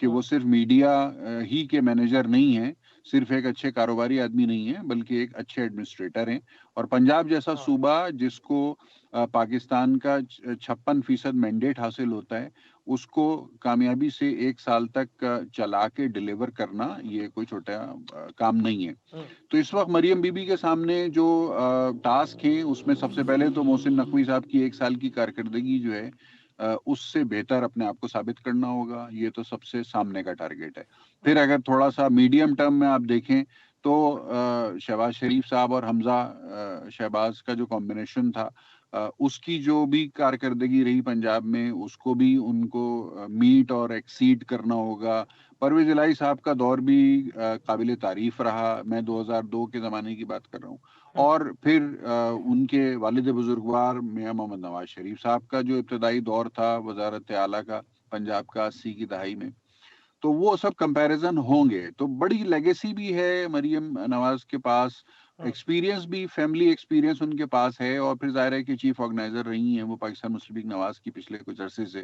کہ وہ صرف میڈیا ہی کے مینیجر نہیں ہیں، صرف ایک اچھے کاروباری آدمی نہیں ہیں، بلکہ ایک اچھے ایڈمنسٹریٹر ہیں. اور پنجاب جیسا صوبہ جس کو پاکستان کا 56% مینڈیٹ حاصل ہوتا ہے، اس کو کامیابی سے 1 سال تک چلا کے ڈیلیور کرنا یہ کوئی چھوٹا کام نہیں ہے. تو اس وقت مریم بی بی کے سامنے جو ٹاسک ہیں، اس میں سب سے پہلے تو محسن نقوی صاحب کی 1 سال کی کارکردگی جو ہے اس سے بہتر اپنے آپ کو ثابت کرنا ہوگا. یہ تو سب سے سامنے کا ٹارگیٹ ہے. پھر اگر تھوڑا سا میڈیم ٹرم میں آپ دیکھیں تو شہباز شریف صاحب اور حمزہ شہباز کا جو کمبینیشن تھا، اس کی جو بھی کارکردگی رہی پنجاب میں، اس کو بھی ان کو میٹ اور ایکسیڈ کرنا ہوگا. پرویز الہی صاحب کا دور بھی قابل تعریف رہا، میں 2002 کے زمانے کی بات کر رہا ہوں. اور پھر ان کے والد بزرگوار میاں محمد نواز شریف صاحب کا جو ابتدائی دور تھا وزارت اعلیٰ کا پنجاب کا 80 کی دہائی میں، تو وہ سب کمپیریزن ہوں گے. تو بڑی لیگیسی بھی ہے مریم نواز کے پاس، ایکسپیرینس بھی، فیملی ایکسپیرینس ان کے پاس ہے، اور پھر ظاہر ہے کہ چیف آرگنائزر رہی ہیں وہ پاکستان مسلم لیگ نواز کی پچھلے کچھ عرصے سے،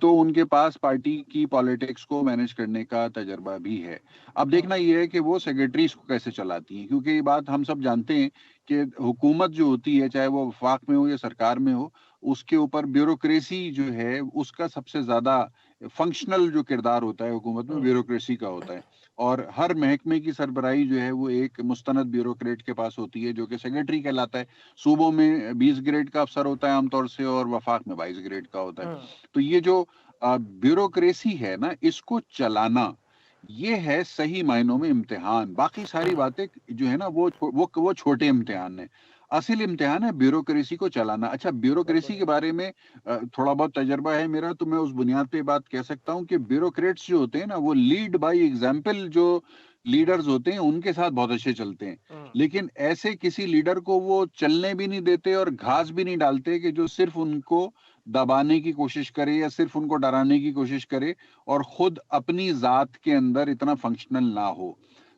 تو ان کے پاس پارٹی کی پالیٹکس کو مینج کرنے کا تجربہ بھی ہے. اب دیکھنا یہ ہے کہ وہ سیکرٹریز کو کیسے چلاتی ہیں، کیونکہ یہ بات ہم سب جانتے ہیں کہ حکومت جو ہوتی ہے، چاہے وہ وفاق میں ہو یا سرکار میں ہو، اس کے اوپر بیوروکریسی جو ہے اس کا سب سے زیادہ فنکشنل جو کردار ہوتا ہے حکومت میں بیوروکریسی کا ہوتا ہے. اور ہر محکمے کی سربراہی جو ہے وہ ایک مستند بیوروکریٹ کے پاس ہوتی ہے جو کہ سیکرٹری کہلاتا ہے. صوبوں میں 20 گریڈ کا افسر ہوتا ہے عام طور سے، اور وفاق میں 22 گریڈ کا ہوتا ہے. تو یہ جو بیوروکریسی ہے نا، اس کو چلانا یہ ہے صحیح معنوں میں امتحان. باقی ساری باتیں جو ہے نا وہ چھوٹے امتحان ہیں. اصل امتحان ہے بیوروکریسی کو چلانا. اچھا، بیوروکریسی کے بارے میں تھوڑا بہت تجربہ ہے میرا، تو میں اس بنیاد پہ بات کہہ سکتا ہوں کہ بیوروکریٹس جو ہوتے ہیں نا، وہ لیڈ بائی ایگزامپل جو لیڈرز ہوتے ہیں ان کے ساتھ بہت اچھے چلتے ہیں. لیکن ایسے کسی لیڈر کو وہ چلنے بھی نہیں دیتے اور گھاس بھی نہیں ڈالتے کہ جو صرف ان کو دبانے کی کوشش کرے یا صرف ان کو ڈرانے کی کوشش کرے اور خود اپنی ذات کے اندر اتنا فنکشنل نہ ہو.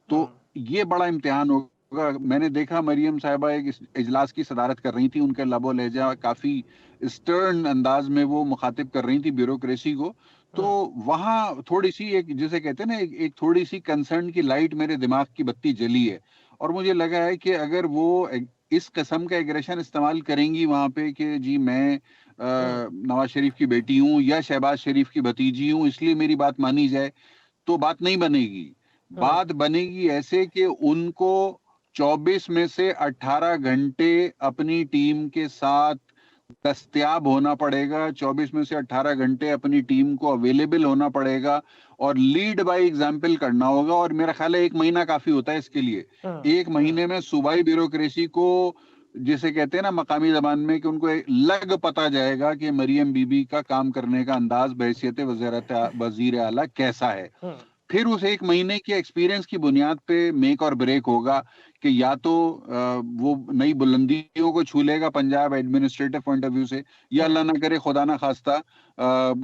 تو یہ بڑا امتحان ہوگا. میں نے دیکھا مریم صاحبہ ایک اجلاس کی صدارت کر رہی تھی، ان کے لب و لہجہ کافی اسٹرن انداز میں وہ مخاطب کر رہی تھی بیوروکریسی کو. تو وہاں تھوڑی سی ایک جسے کہتے ہیں نا ایک تھوڑی سی کنسرن کی لائٹ میرے دماغ کی بتی جلی ہے، اور مجھے لگا ہے کہ اگر وہ اس قسم کا ایگریشن استعمال کریں گی وہاں پہ کہ جی میں نواز شریف کی بیٹی ہوں یا شہباز شریف کی بھتیجی ہوں اس لیے میری بات مانی جائے، تو بات نہیں بنے گی. بات بنے گی ایسے کہ ان کو 24 میں سے 18 گھنٹے اپنی ٹیم کے ساتھ دستیاب ہونا پڑے گا، 24 میں سے 18 گھنٹے اپنی ٹیم کو اویلیبل ہونا پڑے گا، اور لیڈ بائی ایگزامپل کرنا ہوگا. اور میرا خیال ہے 1 مہینہ کافی ہوتا ہے اس کے لیے. 1 مہینے میں صوبائی بیوروکریسی کو، جسے کہتے ہیں نا مقامی زبان میں، کہ ان کو لگ پتا جائے گا کہ مریم بی بی کا کام کرنے کا انداز بحیثیت وزیر اعلیٰ کیسا ہے. پھر اس 1 مہینے کے ایکسپیرینس کی بنیاد پہ میک اور بریک ہوگا کہ یا تو وہ نئی بلندیوں کو چھو لے گا Punjab administrative point of view سے، یا اللہ نہ کرے خدا نہ خواستہ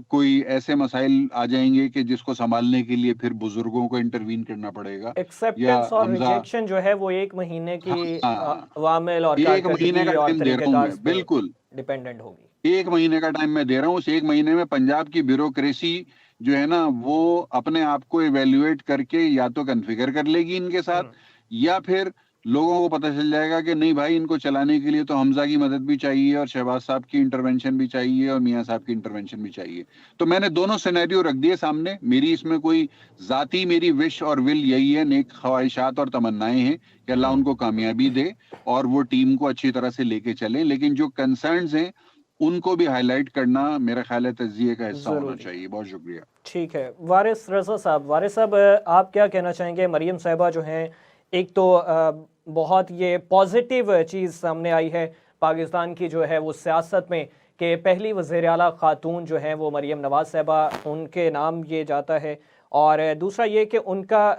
کوئی ایسے مسائل آ جائیں گے کہ جس کو سنبھالنے کے لیے پھر بزرگوں کو انٹروین کرنا پڑے گا. ایکسیپٹنس اور ریجیکشن جو ہے وہ 1 مہینے کی عوامل اور 1 مہینے کا کارکردگی اور ٹائم دے طریقہ رہا ہوں کار میں، پہ بالکل ڈیپینڈنٹ ہوگی. 1 مہینے کا ٹائم میں دے رہا ہوں. اس 1 مہینے میں پنجاب کی بیوروکریسی جو ہے نا وہ اپنے آپ کو ایویلویٹ کر کے یا تو کنفیگر کر لے گی ان کے ساتھ، یا پھر لوگوں کو پتہ چل جائے گا کہ نہیں بھائی، ان کو چلانے کے لیے تو حمزہ کی مدد بھی چاہیے اور شہباز صاحب کی انٹرونشن بھی چاہیے اور میاں صاحب کی انٹرونشن بھی چاہیے. تو میں نے دونوں سینیریو رکھ دیے سامنے. میری اس میں کوئی ذاتی میری وش اور ول یہی ہے، نیک خواہشات اور تمنائیں ہیں کہ اللہ ان کو کامیابی دے اور وہ ٹیم کو اچھی طرح سے لے کے چلیں. لیکن جو کنسرنز ہیں ان کو بھی ہائی لائٹ کرنا میرا خیال ہے تجزیے کا حصہ ہونا چاہیے. بہت شکریہ. ٹھیک ہے. وارث رضا صاحب، وارث صاحب آپ کیا کہنا چاہیں گے؟ مریم صاحبہ جو ہیں، ایک تو بہت یہ پازیٹیو چیز سامنے آئی ہے پاکستان کی جو ہے وہ سیاست میں کہ پہلی وزیر اعلیٰ خاتون جو ہیں وہ مریم نواز صاحبہ، ان کے نام یہ جاتا ہے. اور دوسرا یہ کہ ان کا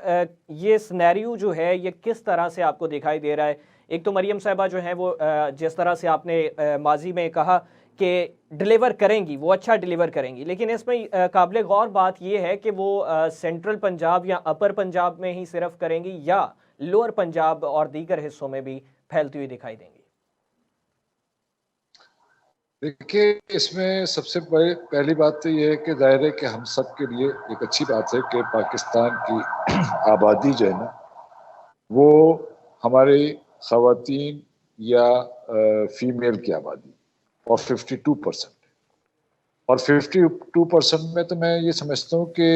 یہ سنیریو جو ہے یہ کس طرح سے آپ کو دکھائی دے رہا ہے. ایک تو مریم صاحبہ جو ہیں وہ جس طرح سے آپ نے ماضی میں کہا کہ ڈیلیور کریں گی، وہ اچھا ڈیلیور کریں گی، لیکن اس میں قابل غور بات یہ ہے کہ وہ سینٹرل پنجاب یا اپر پنجاب میں ہی صرف کریں گی یا لوور پنجاب اور دیگر حصوں میں بھی پھیلتی ہوئی دکھائی دیں گی. دیکھیے اس میں سب سے پہلی بات تو یہ ہے کہ ظاہر ہے کہ ہم سب کے لیے ایک اچھی بات ہے کہ پاکستان کی آبادی جو ہے نا وہ ہماری خواتین یا فیمیل کی آبادی اور 52%، اور 52% میں تو میں یہ سمجھتا ہوں کہ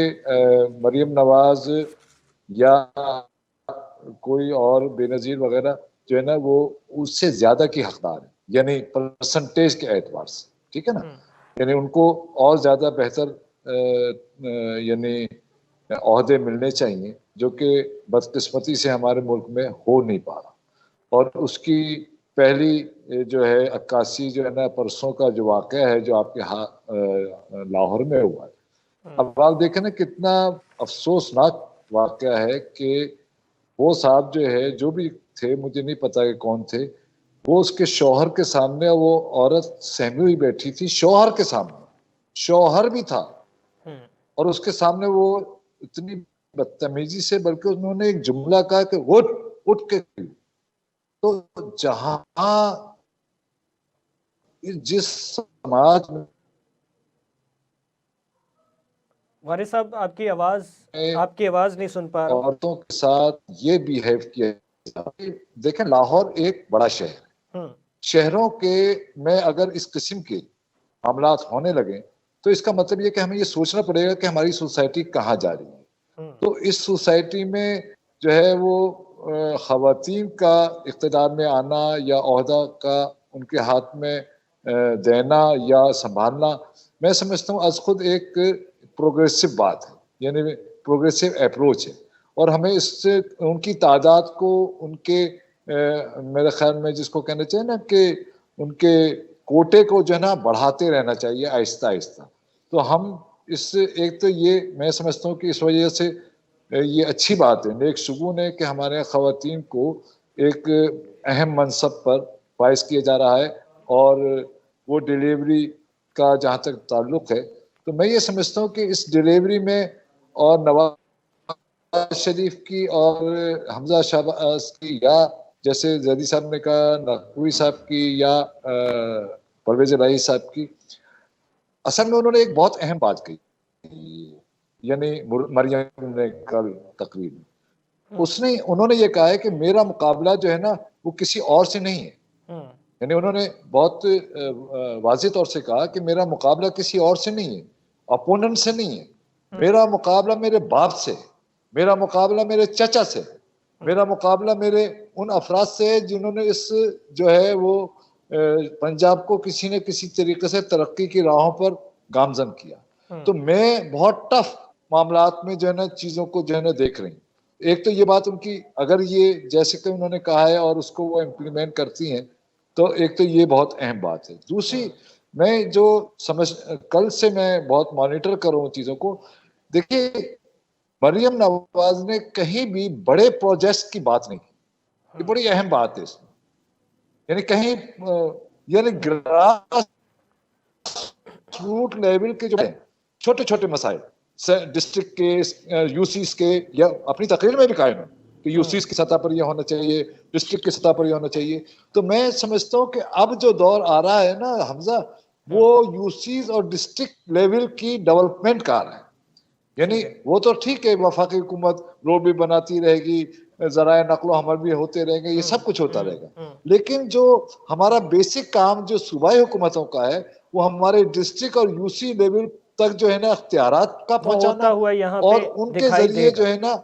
مریم نواز یا کوئی اور بے نظیر وغیرہ جو ہے نا وہ اس سے زیادہ کی حقدار ہے، یعنی پرسنٹیج کے اعتبار سے، ٹھیک ہے نا، یعنی ان کو اور زیادہ بہتر یعنی عہدے ملنے چاہیے، جو کہ بدقسمتی سے ہمارے ملک میں ہو نہیں پا رہا۔ اور اس کی پہلی جو ہے عکاسی جو ہے نا پرسوں کا جو واقعہ ہے جو آپ کے لاہور میں ہوا ہے، اب آپ دیکھیں نا کتنا افسوسناک واقعہ ہے کہ وہ صاحب جو ہے جو بھی تھے، مجھے نہیں پتا کہ کون تھے، وہ اس کے شوہر کے سامنے، وہ عورت سہمی ہوئی بیٹھی تھی شوہر کے سامنے، شوہر بھی تھا، اور اس کے سامنے وہ اتنی بدتمیزی سے، بلکہ انہوں نے ایک جملہ کہا کہ اٹھ کے، تو جہاں جس سماج میں وارث صاحب آپ کی آواز نہیں سن پا رہا ہوں۔ عورتوں کے ساتھ یہ بیہیو کیا، دیکھیں لاہور ایک بڑا شہر ہے، شہروں کے میں اگر اس قسم کے معاملات ہونے لگے تو اس کا مطلب یہ کہ ہمیں یہ سوچنا پڑے گا کہ ہماری سوسائٹی کہاں جا رہی ہے۔ تو اس سوسائٹی میں جو ہے وہ خواتین کا اقتدار میں آنا یا عہدہ کا ان کے ہاتھ میں دینا یا سنبھالنا، میں سمجھتا ہوں از خود ایک پروگریسو بات ہے، یعنی پروگریسو اپروچ ہے، اور ہمیں اس سے ان کی تعداد کو، ان کے میرے خیال میں جس کو کہنا چاہیے نا کہ ان کے کوٹے کو جو ہے نا بڑھاتے رہنا چاہیے آہستہ آہستہ۔ تو ہم اس سے ایک تو یہ میں سمجھتا ہوں کہ اس وجہ سے یہ اچھی بات ہے، نیک شگون ہے کہ ہمارے خواتین کو ایک اہم منصب پر فائز کیا جا رہا ہے، اور وہ ڈیلیوری کا جہاں تک تعلق ہے تو میں یہ سمجھتا ہوں کہ اس ڈیلیوری میں اور نواز شریف کی اور حمزہ شہباز کی، یا جیسے زیدی صاحب نے کہا نقوی صاحب کی یا پرویز الہی صاحب کی، اصل میں انہوں نے ایک بہت اہم بات کہی، یعنی مریم نے کل تقریر میں انہوں نے یہ کہا ہے کہ میرا مقابلہ جو ہے نا وہ کسی اور سے نہیں ہے، یعنی انہوں نے بہت واضح طور سے کہا کہ میرا مقابلہ کسی اور سے نہیں ہے، اپوننٹ سے نہیں ہے، میرا مقابلہ میرے باپ سے، میرا مقابلہ میرے چچا سے، میرا مقابلہ میرے ان افراد سے ہے جنہوں نے اس جو ہے وہ پنجاب کو کسی نہ کسی طریقے سے ترقی کی راہوں پر گامزن کیا۔ تو میں بہت ٹف معاملات میں جو ہے نا چیزوں کو جو ہے نا دیکھ رہی ہوں۔ ایک تو یہ بات ان کی اگر یہ جیسے کہ انہوں نے کہا ہے اور اس کو وہ امپلیمنٹ کرتی ہیں تو ایک تو یہ بہت اہم بات ہے۔ دوسری میں جو کل سے میں بہت مانیٹر کر رہا ہوں چیزوں کو، دیکھیے مریم نواز نے کہیں بھی بڑے پروجیکٹس کی بات نہیں کی، یہ بڑی اہم بات ہے اس میں، یعنی کہیں یعنی گراس روٹ لیول کے جو چھوٹے چھوٹے مسائل ڈسٹرکٹ کے، یو سیز کے، یا اپنی تقریر میں بھی قائم ہے کہ یو سیز کی سطح پر یہ ہونا چاہیے، ڈسٹرکٹ کی سطح پر یہ ہونا چاہیے۔ تو میں سمجھتا ہوں کہ اب جو دور آ رہا ہے نا حمزہ، وہ یو سیز اور ڈسٹرکٹ لیول کی ڈیولپمنٹ کا آ رہا ہے، یعنی وہ تو ٹھیک ہے وفاقی حکومت روڈ بھی بناتی رہے گی، ذرائع نقل و حمل بھی ہوتے رہیں گے، یہ سب کچھ ہوتا رہے گا، لیکن جو ہمارا بیسک کام جو صوبائی حکومتوں کا ہے وہ ہمارے ڈسٹرکٹ اور یو سی لیول تک جو ہے نا اختیارات کا پہنچانا، اور ان کے ذریعے جو ہے نا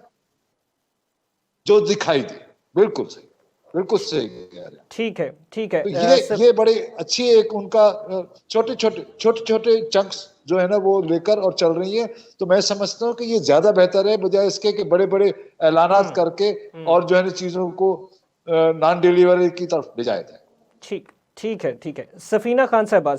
جو دکھائی دے۔ بالکل صحیح، بالکل صحیح کہہ رہے ہیں۔ ٹھیک ہے ٹھیک ہے، یہ بڑے اچھی ایک ان کا چھوٹے چنکس جو ہے نا وہ لے کر اور چل رہی ہیں، تو میں سمجھتا ہوں کہ یہ زیادہ بہتر ہے بجائے اس کے کہ بڑے بڑے اعلانات کر کے اور جو ہے نا چیزوں کو نان ڈیلیوری کی طرف لے جایا جائے۔ ٹھیک ہے۔ سفینہ خان صاحبہ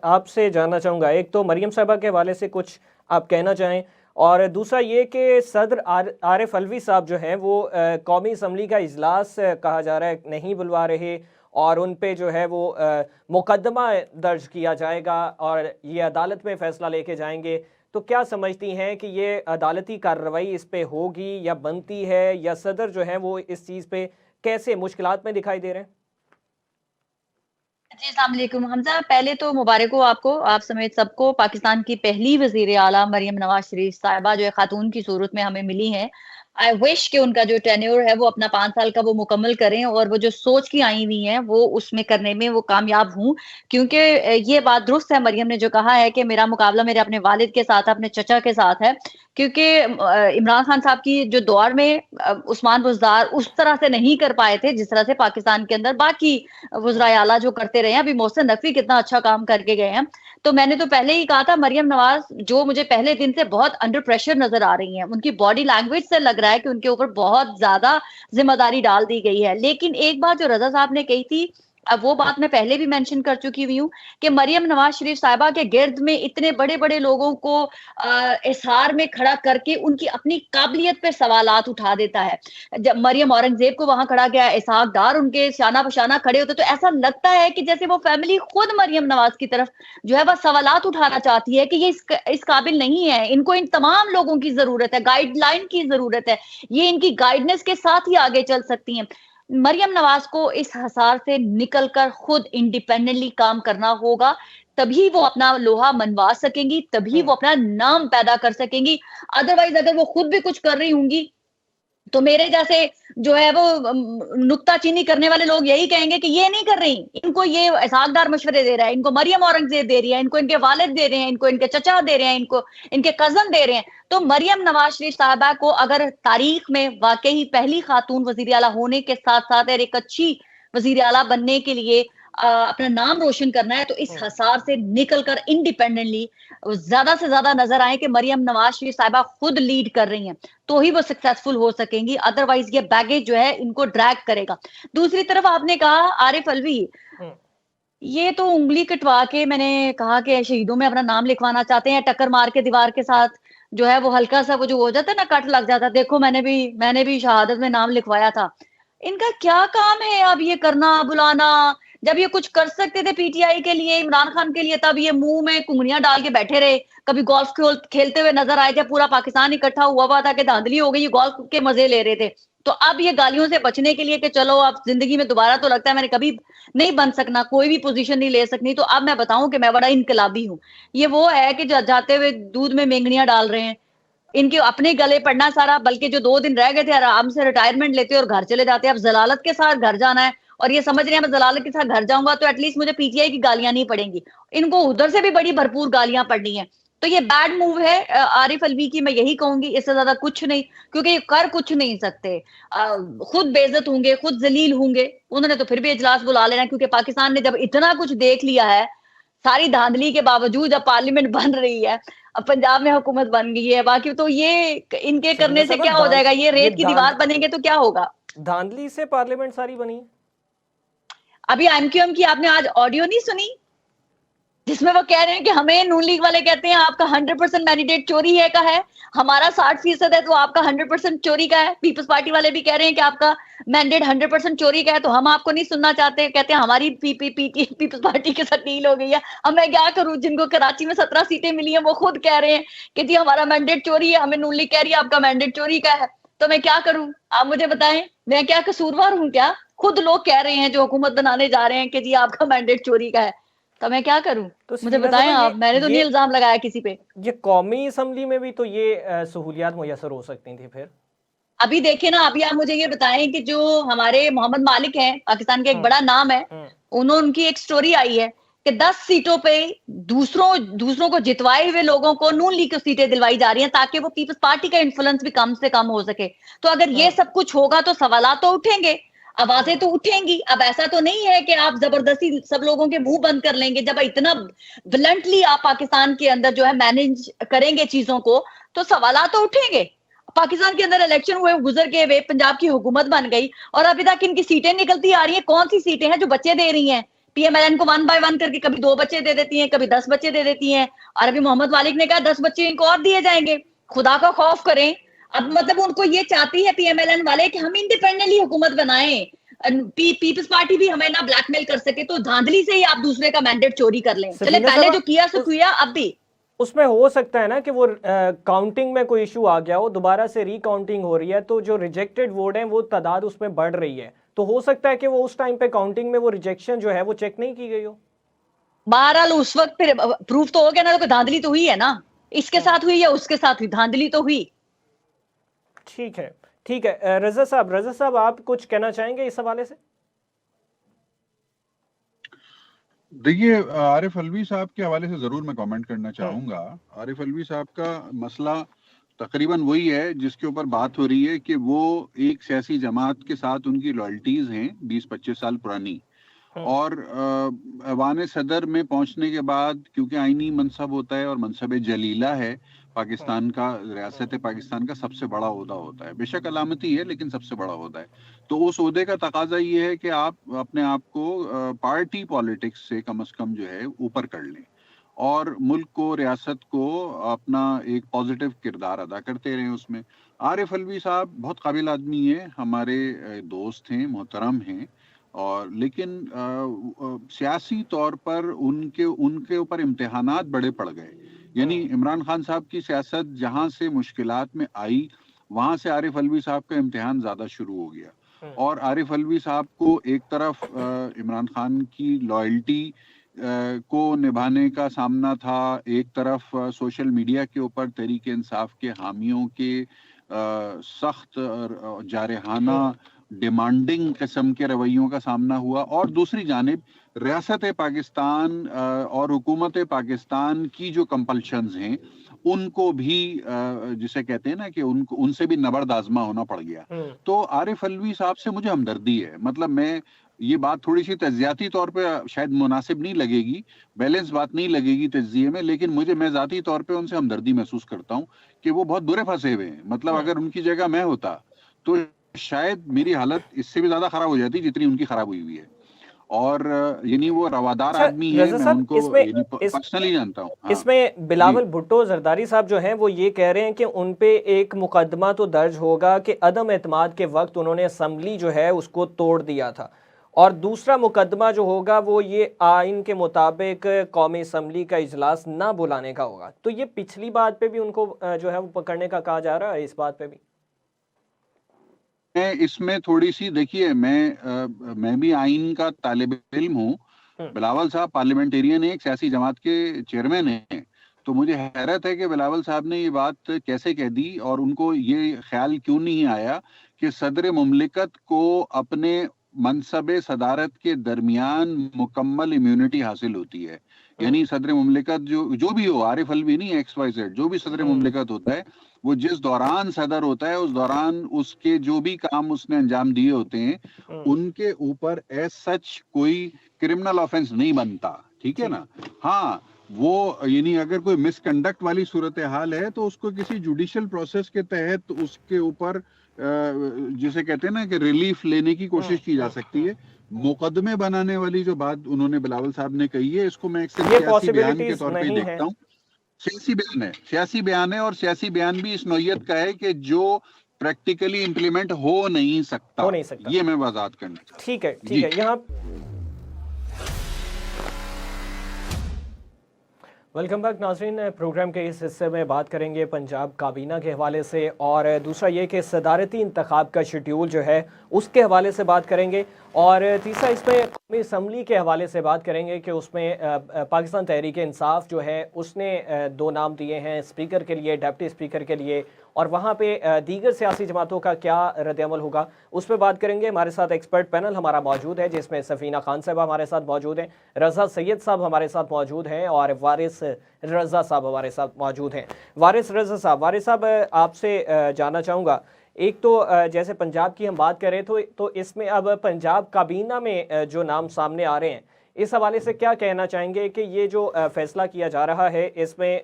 آپ سے جاننا چاہوں گا، ایک تو مریم صاحبہ کے حوالے سے کچھ آپ کہنا چاہیں، اور دوسرا یہ کہ صدر عارف علوی صاحب جو ہیں وہ قومی اسمبلی کا اجلاس کہا جا رہا ہے نہیں بلوا رہے، اور ان پہ جو ہے وہ مقدمہ درج کیا جائے گا اور یہ عدالت میں فیصلہ لے کے جائیں گے، تو کیا سمجھتی ہیں کہ یہ عدالتی کارروائی اس پہ ہوگی یا بنتی ہے، یا صدر جو ہیں وہ اس چیز پہ کیسے مشکلات میں دکھائی دے رہے ہیں؟ جی السلام علیکم حمزہ، پہلے تو مبارک ہو آپ کو، آپ سمیت سب کو، پاکستان کی پہلی وزیر اعلیٰ مریم نواز شریف صاحبہ جو ہے خاتون کی صورت میں ہمیں ملی ہیں. آئی وش کہ ان کا جو ٹینیور ہے وہ اپنا 5 سال کا وہ مکمل کریں اور وہ جو سوچ کی آئی ہوئی ہیں وہ اس میں کرنے میں وہ کامیاب ہوں، کیونکہ یہ بات درست ہے مریم نے جو کہا ہے کہ میرا مقابلہ میرے اپنے والد کے ساتھ اپنے چچا کے ساتھ ہے، کیونکہ عمران خان صاحب کی جو دور میں عثمان بزدار اس طرح سے نہیں کر پائے تھے جس طرح سے پاکستان کے اندر باقی وزرائے اعلیٰ جو کرتے رہے ہیں. ابھی محسن نقوی کتنا اچھا کام کر کے گئے ہیں. تو میں نے تو پہلے ہی کہا تھا مریم نواز جو مجھے پہلے دن سے بہت انڈر پریشر نظر آ رہی ہیں، ان کی باڈی لینگویج سے لگ رہا ہے کہ ان کے اوپر بہت زیادہ ذمہ داری ڈال دی گئی ہے. لیکن ایک بات جو رضا صاحب نے کہی تھی، اب وہ بات میں پہلے بھی مینشن کر چکی ہوئی ہوں کہ مریم نواز شریف صاحبہ کے گرد میں اتنے بڑے بڑے لوگوں کو احسار میں کھڑا کر کے ان کی اپنی قابلیت پہ سوالات اٹھا دیتا ہے. جب مریم اورنگزیب کو وہاں کھڑا کیا، اسحاق ڈار ان کے شانہ بشانہ کھڑے ہوتے تو ایسا لگتا ہے کہ جیسے وہ فیملی خود مریم نواز کی طرف جو ہے وہ سوالات اٹھانا چاہتی ہے کہ یہ اس قابل نہیں ہے، ان کو ان تمام لوگوں کی ضرورت ہے، گائیڈ لائن کی ضرورت ہے، یہ ان کی گائیڈنس کے ساتھ ہی آگے چل سکتی ہیں. مریم نواز کو اس حصار سے نکل کر خود انڈیپینڈنٹلی کام کرنا ہوگا، تبھی وہ اپنا لوہا منوا سکیں گی، تبھی وہ اپنا نام پیدا کر سکیں گی. ادروائز اگر وہ خود بھی کچھ کر رہی ہوں گی تو میرے جیسے جو ہے وہ نکتہ چینی کرنے والے لوگ یہی کہیں گے کہ یہ نہیں کر رہی، ان کو یہ اسحاق ڈار مشورے دے رہا ہے، ان کو مریم اورنگزیب دے رہی ہے، ان کو ان کے والد دے رہے ہیں، ان کو ان کے چچا دے رہے ہیں، ان کو ان کے کزن دے رہے ہیں. تو مریم نواز شریف صاحبہ کو اگر تاریخ میں واقعی پہلی خاتون وزیر اعلیٰ ہونے کے ساتھ ساتھ ایک اچھی وزیر اعلیٰ بننے کے لیے اپنا نام روشن کرنا ہے تو اس حصار سے نکل کر انڈیپینڈنٹلی زیادہ سے زیادہ نظر آئے کہ مریم نواز شریف صاحبہ خود لیڈ کر رہی ہیں تو ہی وہ سکسیسفل ہو سکیں گی، ادروائز یہ بیگیج جو ہے ان کو ڈریگ کرے گا. دوسری طرف آپ نے کہا عارف الوی، یہ تو انگلی کٹوا کے میں نے کہا کہ شہیدوں میں اپنا نام لکھوانا چاہتے ہیں، ٹکر مار کے دیوار کے ساتھ جو ہے وہ ہلکا سا وہ جو ہو جاتا ہے نا، کٹ لگ جاتا ہے. دیکھو میں نے بھی شہادت میں نام لکھوایا تھا. ان کا کیا کام ہے اب یہ کرنا بلانا؟ جب یہ کچھ کر سکتے تھے پی ٹی آئی کے لیے، عمران خان کے لیے، تب یہ منہ میں کنگنیاں ڈال کے بیٹھے رہے. کبھی گولف کھیلتے ہوئے نظر آئے، جب پورا پاکستان اکٹھا ہوا تھا کہ دھاندلی ہو گئی، یہ گولف کے مزے لے رہے تھے. تو اب یہ گالیوں سے بچنے کے لیے کہ چلو اب زندگی میں دوبارہ تو لگتا ہے میں نے کبھی نہیں بن سکنا، کوئی بھی پوزیشن نہیں لے سکنی، تو اب میں بتاؤں کہ میں بڑا انقلابی ہوں. یہ وہ ہے کہ جاتے ہوئے دودھ میں مینگنیاں ڈال رہے ہیں. ان کے اپنے گلے پڑنا سارا، بلکہ جو 2 دن رہ گئے تھے آرام سے ریٹائرمنٹ لیتے اور گھر چلے جاتے. اب ضلالت کے ساتھ گھر جانا ہے اور یہ سمجھ رہے ہیں میں ضلالت کے ساتھ گھر جاؤں گا تو ایٹ لیسٹ مجھے پی ٹی آئی کی گالیاں نہیں پڑیں گی. ان کو ادھر سے بھی بڑی بھرپور گالیاں پڑنی ہیں. تو یہ بیڈ موو ہے عارف الوی کی، میں یہی کہوں گی، اس سے زیادہ کچھ نہیں، کیونکہ یہ کر کچھ نہیں سکتے. خود بے عزت ہوں گے، خود ذلیل ہوں گے. انہوں نے تو پھر بھی اجلاس بلا لینا، کیونکہ پاکستان نے جب اتنا کچھ دیکھ لیا ہے ساری دھاندلی کے باوجود، اب پارلیمنٹ بن رہی ہے، اب پنجاب میں حکومت بن گئی ہے، باقی تو یہ ان کے کرنے سے کیا ہو جائے گا؟ یہ ریت کی دیوار بنیں گے تو کیا ہوگا؟ دھاندلی سے پارلیمنٹ ساری بنی. ابھی ایم کیو ایم کی آپ نے آج آڈیو نہیں سنی جس میں وہ کہہ رہے ہیں کہ ہمیں نون لیگ والے کہتے ہیں آپ کا 100% مینڈیٹ چوری ہے کا ہے، ہمارا 60% ہے تو آپ کا 100% چوری کا ہے. پیپلز پارٹی والے بھی کہہ رہے ہیں کہ آپ کا مینڈیٹ 100% چوری کا ہے تو ہم آپ کو نہیں سننا چاہتے. کہتے ہیں ہماری پیپلز پارٹی کے ساتھ ڈیل ہو گئی ہے. اب میں کیا کروں؟ جن کو کراچی میں 17 سیٹیں ملی ہیں وہ خود کہہ رہے ہیں کہ جی ہمارا مینڈیٹ چوری ہے، ہمیں نون لیگ کہہ رہی ہے آپ کا مینڈیٹ چوری کا ہے. تو میں کیا کروں؟ آپ مجھے بتائیں، میں کیا قصوروار ہوں کیا؟ خود لوگ کہہ رہے ہیں جو حکومت بنانے جا رہے ہیں کہ جی آپ کا مینڈیٹ چوری کا ہے، تو میں کیا کروں؟ مجھے بتائیں آپ، میں نے تو نہیں الزام لگایا کسی پہ. یہ قومی اسمبلی میں بھی تو یہ سہولیات میسر ہو سکتی تھی پھر. ابھی دیکھیں نا، ابھی آپ مجھے یہ بتائیں کہ جو ہمارے محمد مالک ہیں، پاکستان کا ایک بڑا نام ہے، ان کی ایک سٹوری آئی ہے کہ 10 سیٹوں پہ دوسروں کو جتوائے ہوئے لوگوں کو نون لیگ کی سیٹیں دلوائی جا رہی ہیں تاکہ وہ پیپلز پارٹی کا انفلوئنس بھی کم سے کم ہو سکے. تو اگر یہ سب کچھ ہوگا تو سوالات تو اٹھیں گے، آوازیں تو اٹھیں گی. اب ایسا تو نہیں ہے کہ آپ زبردستی سب لوگوں کے منہ بند کر لیں گے. جب اتنا بلنٹلی آپ پاکستان کے اندر جو ہے مینج کریں گے چیزوں کو تو سوالات تو اٹھیں گے. پاکستان کے اندر الیکشن ہوئے، گزر کے ہوئے، پنجاب کی حکومت بن گئی اور ابھی تک ان کی سیٹیں نکلتی آ رہی ہیں. کون سی سیٹیں ہیں جو بچے دے رہی ہیں؟ پی ایم ایل این کو 1 بائی 1 کر کے کبھی 2 بچے دے دیتی ہیں، کبھی 10 بچے دے دیتی ہیں. اور ابھی محمد مالک نے کہا 10 بچے ان کو اور دیے جائیں گے. خدا کا خوف کریں. اب مطلب ان کو یہ چاہتی ہے پی ایم ایل این والے کہ ہم انڈیپینڈنٹلی حکومت بنائیں، پیپلز پارٹی بھی ہمیں نہ بلیک میل کر سکے، تو دھاندلی سے ہی آپ دوسرے کا مینڈیٹ چوری کر لیں. چلے پہلے جو کیا سو کیا، اب بھی اس میں ہو سکتا ہے نا کہ وہ کاؤنٹنگ میں کوئی ایشو آ گیا ہو، دوبارہ سے ری کاؤنٹنگ ہو رہی ہے تو جو ریجیکٹڈ ووٹ ہیں وہ تعداد اس میں بڑھ رہی ہے، تو ہو سکتا ہے کہ وہ اس ٹائم پہ کاؤنٹنگ میں وہ ریجیکشن جو ہے وہ چیک نہیں کی گئی ہو. بہرحال اس وقت پھر پروف تو ہو گیا نا, تو دھاندلی تو ہوئی ہے نا, اس کے ساتھ ہوئی یا اس کے ساتھ ہوئی, دھاندلی تو ہوئی. ٹھیک ہے ٹھیک ہے. رضا صاحب آپ کچھ کہنا چاہیں گے اس حوالے سے؟ دیکھیے عارف علوی صاحب کے حوالے سے ضرور میں کامنٹ کرنا چاہوں گا. عارف علوی صاحب کا مسئلہ تقریباً وہی ہے جس کے اوپر بات ہو رہی ہے کہ وہ ایک سیاسی جماعت کے ساتھ ان کی لائلٹیز ہیں 20-25 سال پرانی, اور ایوان صدر میں پہنچنے کے بعد کیونکہ آئینی منصب ہوتا ہے اور منصب جلیلہ ہے پاکستان کا, ریاست پاکستان کا سب سے بڑا عہدہ ہوتا ہے, بے شک علامتی ہے لیکن سب سے بڑا عہدہ ہے. تو اس عہدے کا تقاضا یہ ہے کہ آپ اپنے آپ کو پارٹی پالیٹکس سے کم از کم جو ہے اوپر کر لیں اور ملک کو, ریاست کو اپنا ایک پازیٹیو کردار ادا کرتے رہیں اس میں. عارف علوی صاحب بہت قابل آدمی ہیں, ہمارے دوست ہیں, محترم ہیں, اور لیکن سیاسی طور پر ان کے اوپر امتحانات بڑے پڑ گئے. یعنی عمران خان صاحب کی سیاست جہاں سے مشکلات میں آئی وہاں سے عارف علوی صاحب کا امتحان زیادہ شروع ہو گیا, اور عارف علوی صاحب کو ایک طرف عمران خان کی لائلٹی کو نبھانے کا سامنا تھا, ایک طرف سوشل میڈیا کے اوپر تحریک انصاف کے حامیوں کے سخت جارحانہ ڈیمانڈنگ قسم کے رویوں کا سامنا ہوا, اور دوسری جانب ریاست پاکستان اور حکومت پاکستان کی جو کمپلشنز ہیں ان کو بھی جسے کہتے ہیں نا کہ ان سے بھی نبرد آزما ہونا پڑ گیا. تو عارف علوی صاحب سے مجھے ہمدردی ہے, مطلب میں یہ بات تھوڑی سی تجزیاتی طور پہ شاید مناسب نہیں لگے گی, بیلنس بات نہیں لگے گی تجزیے میں, لیکن میں ذاتی طور پہ ان سے ہمدردی محسوس کرتا ہوں کہ وہ بہت برے پھنسے ہوئے ہیں. مطلب اگر ان کی جگہ میں ہوتا تو شاید میری حالت اس سے بھی زیادہ خراب ہو جاتی جتنی ان کی خراب ہوئی ہوئی ہے. اور یعنی وہ روادار آدمی ہیں, میں ان کو پرسنلی جانتا ہوں. اس میں بلاول بھٹو زرداری صاحب جو ہیں وہ یہ کہہ رہے ہیں کہ ان پہ ایک مقدمہ تو درج ہوگا کہ عدم اعتماد کے وقت انہوں نے اسمبلی جو ہے اس کو توڑ دیا تھا, اور دوسرا مقدمہ جو ہوگا وہ یہ آئین کے مطابق قومی اسمبلی کا اجلاس نہ بلانے کا ہوگا. تو یہ پچھلی بات پہ بھی ان کو جو ہے وہ پکڑنے کا کہا جا رہا ہے, اس بات پہ بھی اس میں تھوڑی سی دیکھیے, میں بھی آئین کا طالب علم ہوں. بلاول صاحب پارلیمنٹیرین ایک سیاسی جماعت کے چیئرمین ہیں, تو مجھے حیرت ہے کہ بلاول صاحب نے یہ بات کیسے کہہ دی, اور ان کو یہ خیال کیوں نہیں آیا کہ صدر مملکت کو اپنے منصب صدارت کے درمیان مکمل امیونٹی حاصل ہوتی ہے. یعنی صدر مملکت جو بھی ہو, عارف علوی نہیں XYZ, جو بھی صدر مملکت ہوتا ہے وہ جس دوران صدر ہوتا ہے اس دوران اس کے جو بھی کام اس نے انجام دیے ہوتے ہیں ان کے اوپر ایز سچ کوئی کرمنل آفینس نہیں بنتا, ٹھیک ہے نا. ہاں وہ یعنی اگر کوئی مس کنڈکٹ والی صورتحال ہے تو اس کو کسی جوڈیشل پروسیس کے تحت اس کے اوپر جسے کہتے ہیں نا کہ ریلیف لینے کی کوشش کی جا سکتی ہے. مقدمے بنانے والی جو بات انہوں نے بلاول صاحب نے کہی ہے اس کو میں ایک سیاسی بیان کے طور پہ دیکھتا ہوں. سیاسی بیان ہے, اور سیاسی بیان بھی اس نوعیت کا ہے کہ جو پریکٹیکلی امپلیمنٹ ہو نہیں سکتا. یہ میں وضاحت کرنا چاہتا ہوں. ٹھیک ہے یہاں ویلکم بیک ناظرین. پروگرام کے اس حصے میں بات کریں گے پنجاب کابینہ کے حوالے سے, اور دوسرا یہ کہ صدارتی انتخاب کا شیڈیول جو ہے اس کے حوالے سے بات کریں گے, اور تیسرا اس میں قومی اسمبلی کے حوالے سے بات کریں گے کہ اس میں پاکستان تحریک انصاف جو ہے اس نے 2 نام دیے ہیں اسپیکر کے لیے, ڈپٹی اسپیکر کے لیے, اور وہاں پہ دیگر سیاسی جماعتوں کا کیا رد عمل ہوگا اس پہ بات کریں گے. ہمارے ساتھ ایکسپرٹ پینل ہمارا موجود ہے جس میں سفینہ خان صاحبہ ہمارے ساتھ موجود ہیں, رضا سید صاحب ہمارے ساتھ موجود ہیں, اور وارث رضا صاحب ہمارے ساتھ موجود ہیں. وارث صاحب آپ سے جاننا چاہوں گا, ایک تو جیسے پنجاب کی ہم بات کریں تو اس میں اب پنجاب کابینہ میں جو نام سامنے آ رہے ہیں اس حوالے سے کیا کہنا چاہیں گے کہ یہ جو فیصلہ کیا جا رہا ہے اس میں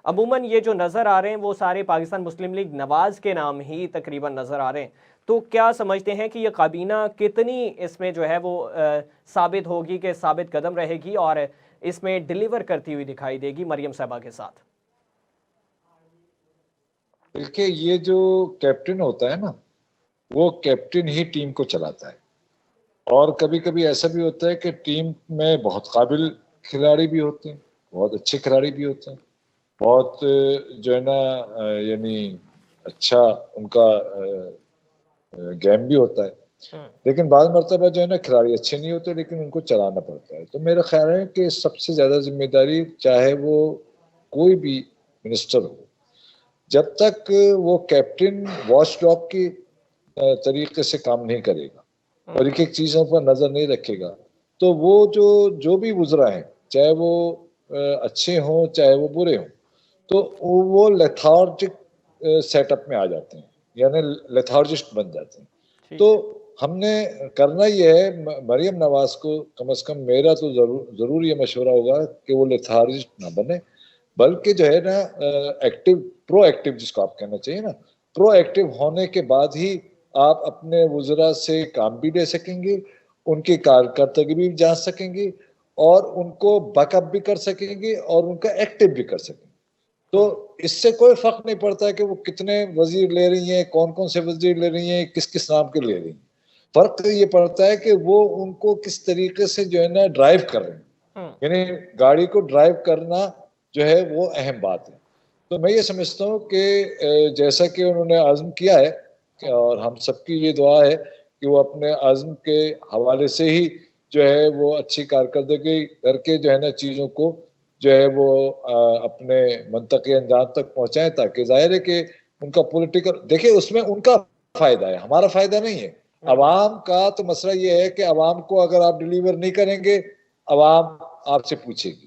عموماً یہ جو نظر آ رہے ہیں وہ سارے پاکستان مسلم لیگ نواز کے نام ہی تقریباً نظر آ رہے ہیں, تو کیا سمجھتے ہیں کہ یہ کابینہ کتنی اس میں جو ہے وہ ثابت ہوگی کہ ثابت قدم رہے گی اور اس میں ڈیلیور کرتی ہوئی دکھائی دے گی مریم صاحبہ کے ساتھ؟ بلکہ یہ جو کیپٹن ہوتا ہے نا وہ کیپٹن ہی ٹیم کو چلاتا ہے, اور کبھی کبھی ایسا بھی ہوتا ہے کہ ٹیم میں بہت قابل کھلاڑی بھی ہوتے ہیں, بہت اچھے کھلاڑی بھی ہوتے ہیں, بہت جو ہے نا یعنی اچھا ان کا گیم بھی ہوتا ہے, لیکن بعض مرتبہ جو ہے نا کھلاڑی اچھے نہیں ہوتے لیکن ان کو چلانا پڑتا ہے. تو میرا خیال ہے کہ سب سے زیادہ ذمہ داری چاہے وہ کوئی بھی منسٹر ہو، جب تک وہ کیپٹن واچ ڈاگ کی طریقے سے کام نہیں کرے گا اور ایک ایک چیزوں پر نظر نہیں رکھے گا تو وہ جو بھی وزراء ہیں چاہے وہ اچھے ہوں چاہے وہ برے ہوں تو وہ لیتھارجک سیٹ اپ میں آ جاتے ہیں، یعنی لیتھارجسٹ بن جاتے ہیں. تو ہم نے کرنا یہ ہے مریم نواز کو کم از کم میرا تو ضرور یہ مشورہ ہوگا کہ وہ لیتھارجسٹ نہ بنے بلکہ جو ہے نا ایکٹیو پرو ایکٹیو جس کو آپ کہنا چاہیے نا پرو ایکٹیو ہونے کے بعد ہی آپ اپنے وزراء سے کام بھی لے سکیں گے، ان کی کارکردگی بھی جان سکیں گے اور ان کو بیک اپ بھی کر سکیں گے اور ان کا ایکٹیو بھی کر سکیں گے. تو اس سے کوئی فرق نہیں پڑتا کہ وہ کتنے وزیر لے رہی ہیں، کون کون سے وزیر لے رہی ہیں، کس کس نام کے لے رہی ہیں. فرق تو یہ پڑتا ہے کہ وہ ان کو کس طریقے سے جو ہے نا ڈرائیو کر رہے ہیں، یعنی گاڑی کو ڈرائیو کرنا جو ہے وہ اہم بات ہے. تو میں یہ سمجھتا ہوں کہ جیسا کہ انہوں نے عزم کیا ہے اور ہم سب کی یہ دعا ہے کہ وہ اپنے عزم کے حوالے سے ہی جو ہے وہ اچھی کارکردگی کر کے جو ہے نا چیزوں کو جو ہے وہ اپنے منطقی انجام تک پہنچائیں تاکہ ظاہر ہے کہ ان کا پولیٹیکل دیکھیں اس میں ان کا فائدہ ہے، ہمارا فائدہ نہیں ہے. عوام کا تو مسئلہ یہ ہے کہ عوام کو اگر آپ ڈیلیور نہیں کریں گے عوام آپ سے پوچھے گی،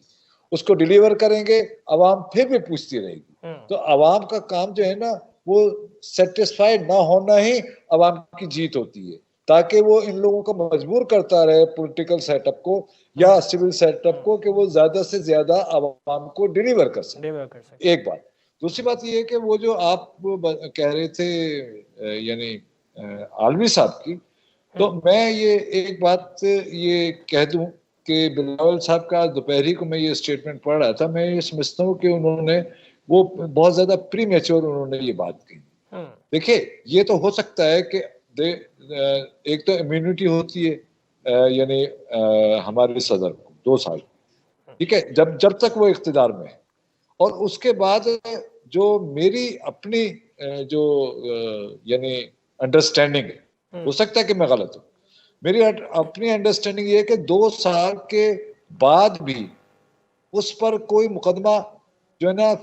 اس کو ڈیلیور کریں گے عوام پھر بھی پوچھتی رہے گی. تو عوام کا کام جو ہے نا وہ سیٹسفائیڈ نہ ہونا ہی عوام کی جیت ہوتی ہے تاکہ وہ ان لوگوں کو مجبور کرتا رہے پولیٹیکل سیٹ اپ کو یا سول سیٹ اپ کو کہ وہ زیادہ سے زیادہ عوام کو ڈیلیور کر سکیں. ایک بات. دوسری بات یہ ہے کہ وہ جو آپ کہہ رہے تھے یعنی عالمی صاحب کی، تو میں یہ ایک بات یہ کہہ دوں کہ بلاول صاحب کا دوپہری کو میں یہ اسٹیٹمنٹ پڑھ رہا تھا، میں یہ سمجھتا ہوں کہ انہوں نے وہ بہت زیادہ پری میچور انہوں نے یہ بات کی. دیکھیں یہ تو ہو سکتا ہے کہ ایک تو امیونٹی ہوتی ہے یعنی ہمارے صدر کو 2 سال، ٹھیک ہے، جب تک وہ اقتدار میں ہے، اور اس کے بعد جو میری اپنی جو یعنی انڈرسٹینڈنگ ہے، ہو سکتا ہے کہ میں غلط ہوں، میری اپنی انڈرسٹینڈنگ یہ ہے کہ 2 سال کے بعد بھی اس پر کوئی مقدمہ جو ہے نا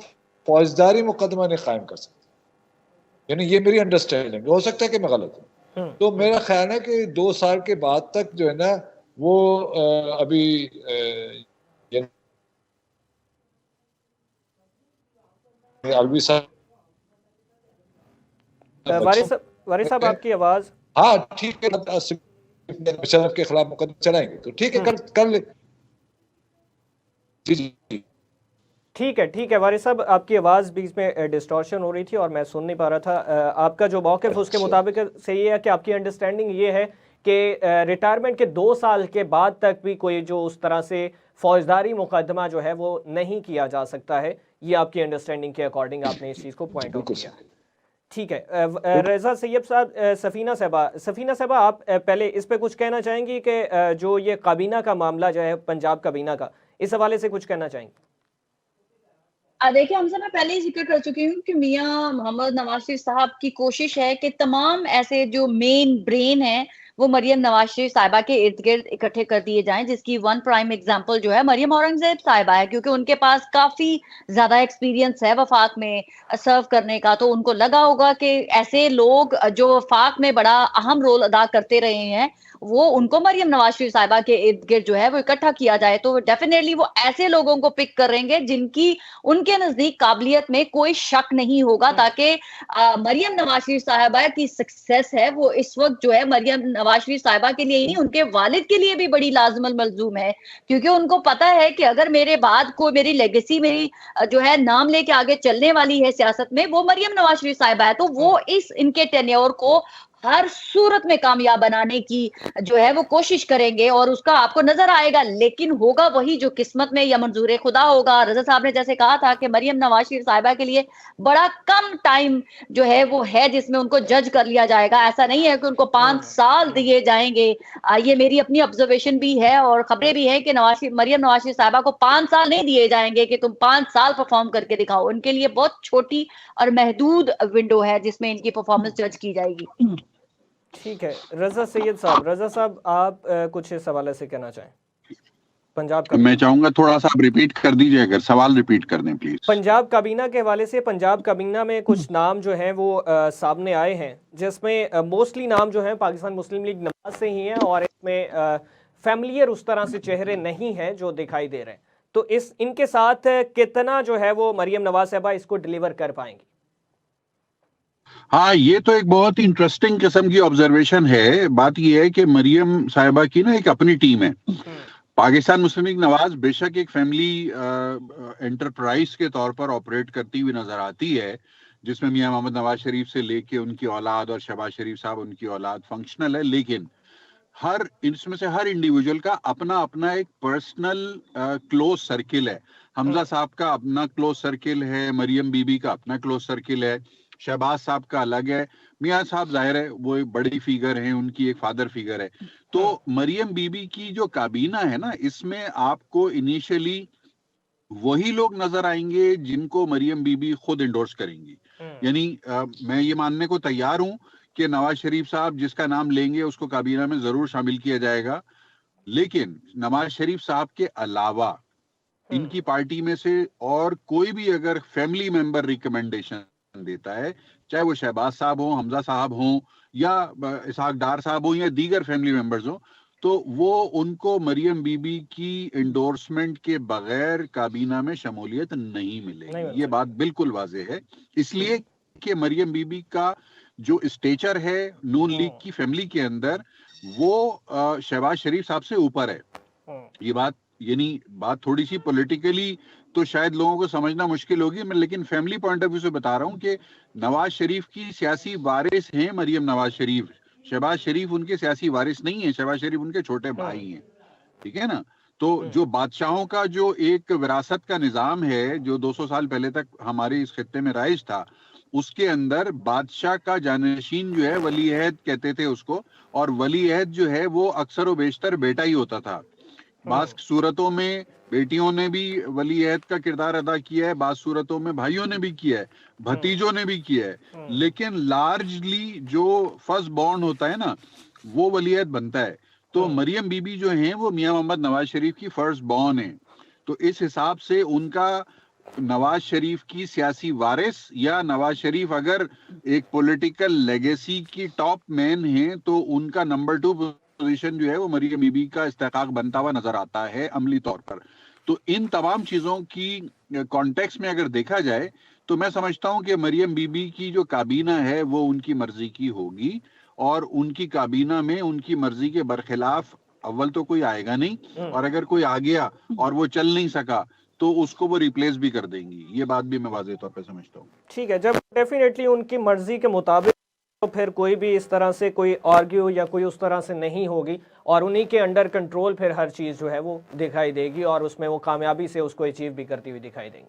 فوجداری مقدمہ نہیں قائم کر سکتا، یعنی یہ میری انڈرسٹینڈنگ، ہو سکتا ہے کہ میں غلط ہوں. تو میرا خیال ہے کہ 2 سال کے بعد تک جو ہے نا وہ ابھی الوی صاحب وارث صاحب آپ کی آواز، ہاں ٹھیک ہے، شرف کے خلاف مقدمہ چلائیں گے تو ٹھیک ہے، کر لیں. جی ٹھیک ہے وارث صاحب آپ کی آواز بیچ میں ڈسٹورشن ہو رہی تھی اور میں سن نہیں پا رہا تھا. آپ کا جو موقف اس کے مطابق سے یہ ہے کہ آپ کی انڈرسٹینڈنگ یہ ہے کہ ریٹائرمنٹ کے 2 سال کے بعد تک بھی کوئی جو اس طرح سے فوجداری مقدمہ جو ہے وہ نہیں کیا جا سکتا ہے. یہ آپ کی انڈرسٹینڈنگ کے اکارڈنگ آپ نے اس چیز کو پوائنٹ آؤٹ کیا. ٹھیک ہے رضا سیب صاحب، سفینہ صاحبہ آپ پہلے اس پہ کچھ کہنا چاہیں گی کہ جو یہ کابینہ کا معاملہ جو ہے پنجاب کابینہ کا، اس حوالے سے کچھ کہنا چاہیں گی؟ دیکھیں ہم سے میں پہلے ہی ذکر کر چکی ہوں کہ میاں محمد نواز شریف صاحب کی کوشش ہے کہ تمام ایسے جو مین برین ہیں وہ مریم نواز شریف صاحبہ کے ارد گرد اکٹھے کر دیے جائیں، جس کی 1 پرائم ایگزامپل جو ہے مریم اورنگزیب صاحبہ ہے، کیونکہ ان کے پاس کافی زیادہ ایکسپیرینس ہے وفاق میں سرو کرنے کا. تو ان کو لگا ہوگا کہ ایسے لوگ جو وفاق میں بڑا اہم رول ادا کرتے رہے ہیں وہ ان کو مریم نواز شریف صاحبہ کے ارد گرد جو ہے وہ اکٹھا کیا جائے تو ڈیفینیٹلی وہ ایسے لوگوں کو پک کریں گے جن کی ان کے نزدیک قابلیت میں کوئی شک نہیں ہوگا، تاکہ مریم نواز شریف صاحبہ کی سکسیس ہے وہ اس وقت جو ہے مریم نواز شریف صاحبہ کے لیے ہی نہیں، ان کے والد کے لیے بھی بڑی لازم الملزوم ہے، کیونکہ ان کو پتا ہے کہ اگر میرے بعد کوئی میری لیگیسی میری جو ہے نام لے کے آگے چلنے والی ہے سیاست میں وہ مریم نواز شریف صاحبہ ہے، تو وہ ان کے ٹینیور کو ہر صورت میں کامیاب بنانے کی جو ہے وہ کوشش کریں گے اور اس کا آپ کو نظر آئے گا، لیکن ہوگا وہی جو قسمت میں یا منظور خدا ہوگا. رضا صاحب نے جیسے کہا تھا کہ مریم نواز شریف صاحبہ کے لیے بڑا کم ٹائم جو ہے وہ ہے جس میں ان کو جج کر لیا جائے گا. ایسا نہیں ہے کہ ان کو 5 سال دیے جائیں گے، یہ میری اپنی آبزرویشن بھی ہے اور خبریں بھی ہیں کہ مریم نواز شریف صاحبہ کو 5 سال نہیں دیے جائیں گے کہ تم 5 سال پرفارم کر کے دکھاؤ. ان کے لیے بہت چھوٹی اور محدود ونڈو ہے جس میں ان کی پرفارمنس جج کی جائے گی. ٹھیک ہے رضا سید صاحب، رضا صاحب آپ کچھ اس حوالے سے کہنا چاہیں؟ پنجاب کا میں چاہوں گا تھوڑا سا آپ ریپیٹ کر دیجئے، اگر سوال ریپیٹ کر دیں پلیز. پنجاب کابینہ کے حوالے سے، پنجاب کابینہ میں کچھ نام جو ہیں وہ سامنے آئے ہیں، جس میں موسٹلی نام جو ہیں پاکستان مسلم لیگ نواز سے ہی ہیں، اور اس میں فیملیئر اس طرح سے چہرے نہیں ہیں جو دکھائی دے رہے ہیں. تو ان کے ساتھ کتنا جو ہے وہ مریم نواز صاحبہ اس کو ڈیلیور کر پائیں گی؟ ہاں یہ تو ایک بہت انٹرسٹنگ قسم کی آبزرویشن ہے. بات یہ ہے کہ مریم صاحبہ کی نا ایک اپنی ٹیم ہے. پاکستان مسلم لیگ نواز بے شک ایک فیملی انٹرپرائز کے طور پر آپریٹ کرتی ہوئی نظر آتی ہے، جس میں میاں محمد نواز شریف سے لے کے ان کی اولاد اور شہباز شریف صاحب ان کی اولاد فنکشنل ہے، لیکن اس میں سے ہر انڈیویجول کا اپنا اپنا ایک پرسنل کلوز سرکل ہے. حمزہ صاحب کا اپنا کلوز سرکل ہے، مریم بی بی کا اپنا کلوز سرکل ہے، شہباز صاحب کا الگ ہے، میاں صاحب ظاہر ہے وہ ایک بڑی فیگر ہیں، ان کی ایک فادر فیگر ہے. تو مریم بی بی کی جو کابینہ ہے نا، اس میں آپ کو انیشلی وہی لوگ نظر آئیں گے جن کو مریم بی بی خود انڈورس کریں گی. یعنی میں یہ ماننے کو تیار ہوں کہ نواز شریف صاحب جس کا نام لیں گے اس کو کابینہ میں ضرور شامل کیا جائے گا، لیکن نواز شریف صاحب کے علاوہ ان کی پارٹی میں سے اور کوئی بھی اگر فیملی ممبر ریکمنڈیشن دیتا ہے، چاہے وہ شہباز صاحب ہوں، حمزہ صاحب ہوں، یا اسحاق ڈار صاحب ہوں، یا دیگر فیملی ممبرز ہوں، تو وہ ان کو مریم بی بی کی انڈورسمنٹ کے بغیر کابینہ میں شمولیت نہیں ملے گی. یہ بات بالکل واضح ہے، اس لیے کہ مریم بی بی کا جو اسٹیچر ہے نون لیگ کی فیملی کے اندر، وہ شہباز شریف صاحب سے اوپر ہے. یہ بات تھوڑی سی پولیٹیکلی تو شاید لوگوں کو سمجھنا مشکل ہوگی، میں لیکن فیملی پوائنٹ آف ویو سے بتا رہا ہوں کہ نواز شریف کی سیاسی وارث ہیں مریم نواز شریف. شہباز شریف ان کے سیاسی وارث نہیں ہیں، شہباز شریف ان کے چھوٹے بھائی ہیں. ٹھیک ہے نا؟ تو جو بادشاہوں کا جو ایک وراثت کا نظام ہے جو 200 سال پہلے تک ہمارے اس خطے میں رائج تھا، اس کے اندر بادشاہ کا جانشین جو ہے ولی عہد کہتے تھے اس کو، اور ولی عہد جو ہے وہ اکثر و بیشتر بیٹا ہی ہوتا تھا. بعض صورتوں میں بیٹیوں نے بھی ولی عہد کا کردار ادا کیا ہے، بعض صورتوں میں بھائیوں نے بھی کیا ہے، بھتیجوں نے بھی کیا ہے، لیکن لارجلی جو فرسٹ بورن ہوتا ہے نا وہ ولی عہد بنتا ہے. تو مریم بی بی جو ہیں وہ میاں محمد نواز شریف کی فرسٹ بورن ہیں. تو اس حساب سے ان کا نواز شریف کی سیاسی وارث، یا نواز شریف اگر ایک پولیٹیکل لیگیسی کی ٹاپ مین ہیں تو ان کا نمبر 2 پوزیشن جو ہے وہ مریم بی بی کا استحقاق بنتا ہوا نظر آتا ہے عملی طور پر. تو ان تمام چیزوں کی کانٹیکس میں اگر دیکھا جائے تو میں سمجھتا ہوں کہ مریم بی بی کی جو کابینہ ہے وہ ان کی مرضی کی ہوگی، اور ان کی کابینہ میں ان کی مرضی کے برخلاف اول تو کوئی آئے گا نہیں، اور اگر کوئی آ گیا اور وہ چل نہیں سکا تو اس کو وہ ریپلیس بھی کر دیں گی. یہ بات بھی میں واضح طور پہ سمجھتا ہوں. ٹھیک ہے، جب ڈیفینیٹلی ان کی مرضی کے مطابق تو پھر کوئی بھی اس طرح سے کوئی آرگیو یا کوئی اس طرح سے نہیں ہوگی، اور انہی کے انڈر کنٹرول پھر ہر چیز جو ہے وہ دکھائی دے گی، اور اس میں وہ کامیابی سے اس کو اچیو بھی کرتی ہوئی دکھائی دیں گی.